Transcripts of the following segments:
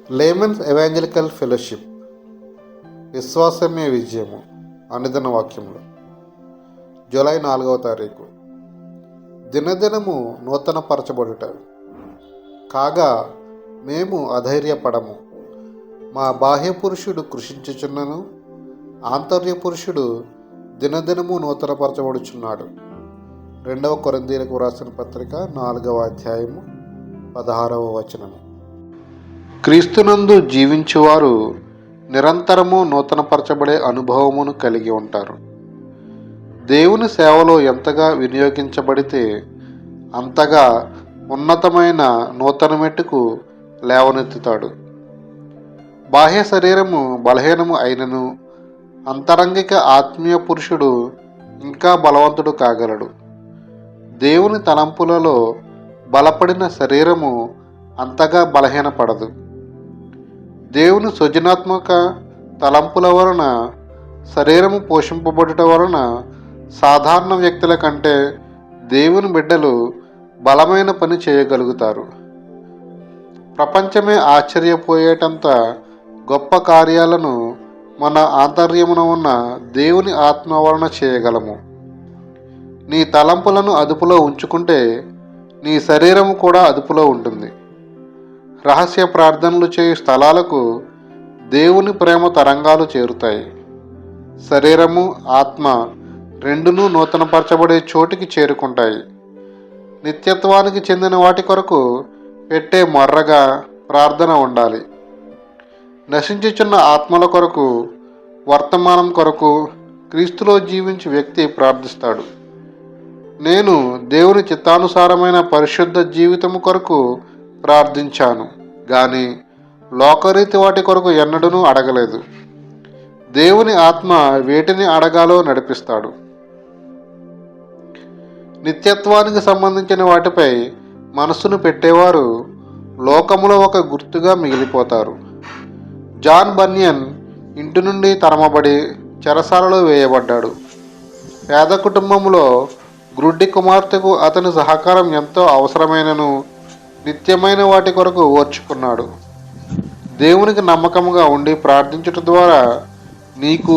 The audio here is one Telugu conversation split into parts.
లేమన్స్ ఎవాంజలికల్ ఫెలోషిప్ విశ్వాసమే విజయము అనుదిన వాక్యములు జూలై 4వ తారీఖు. దినదినము నూతన పరచబడుట కాగా మేము అధైర్యపడము. మా బాహ్య పురుషుడు కృషించుచున్నను, ఆంతర్య పురుషుడు దినదినము నూతనపరచబడుచున్నాడు. 2 కొరింథీయులకు వ్రాసిన పత్రిక 4వ అధ్యాయము 16వ వచనము. క్రీస్తునందు జీవించువారు నిరంతరము నూతనపరచబడే అనుభవమును కలిగి ఉంటారు. దేవుని సేవలో ఎంతగా వినియోగించబడితే అంతగా ఉన్నతమైన నూతన మెట్టుకు లేవనెత్తుతాడు. బాహ్య శరీరము బలహీనము అయినను అంతరంగిక ఆత్మీయ పురుషుడు ఇంకా బలవంతుడు కాగలడు. దేవుని తలంపులలో బలపడిన శరీరము అంతగా బలహీనపడదు. దేవుని సృజనాత్మక తలంపుల వలన శరీరము పోషింపబడుట వలన సాధారణ వ్యక్తుల కంటే దేవుని బిడ్డలు బలమైన పని చేయగలుగుతారు. ప్రపంచమే ఆశ్చర్యపోయేటంత గొప్ప కార్యాలను మన ఆంతర్యమున ఉన్న దేవుని ఆత్మ వలన చేయగలము. నీ తలంపులను అదుపులో ఉంచుకుంటే నీ శరీరము కూడా అదుపులో ఉంటుంది. రహస్య ప్రార్థనలు చేయు స్థలాలకు దేవుని ప్రేమ తరంగాలు చేరుతాయి. శరీరము ఆత్మ రెండునూ నూతనపరచబడే చోటికి చేరుకుంటాయి. నిత్యత్వానికి చెందిన వాటి కొరకు పెట్టే మొర్రగా ప్రార్థన ఉండాలి. నశించుచున్న ఆత్మల కొరకు, వర్తమానం కొరకు క్రీస్తులో జీవించి వ్యక్తి ప్రార్థిస్తాడు. నేను దేవుని చిత్తానుసారమైన పరిశుద్ధ జీవితము కొరకు ప్రార్థించాను గాని లోకరీతి వాటి కొరకు ఎన్నడూనూ అడగలేదు. దేవుని ఆత్మ వేటిని అడగాలో నడిపిస్తాడు. నిత్యత్వానికి సంబంధించిన వాటిపై మనస్సును పెట్టేవారు లోకములో ఒక గుర్తుగా మిగిలిపోతారు. జాన్ బన్యన్ ఇంటి నుండి తరమబడి చెరసాలలో వేయబడ్డాడు. పేద కుటుంబంలో గ్రుడ్డి కుమార్తెకు అతని సహకారం ఎంతో అవసరమైనను నిత్యమైన వాటి కొరకు ఓర్చుకున్నాడు. దేవునికి నమ్మకముగా ఉండి ప్రార్థించుట ద్వారా నీకు,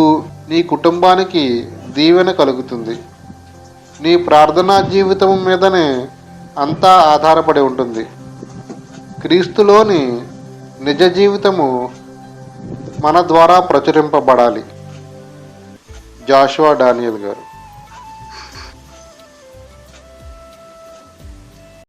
నీ కుటుంబానికి దీవెన కలుగుతుంది. నీ ప్రార్థనా జీవితం మీదనే అంతా ఆధారపడి ఉంటుంది. క్రీస్తులోని నిజ జీవితము మన ద్వారా ప్రచురింపబడాలి. జాషువా డానియల్ గారు.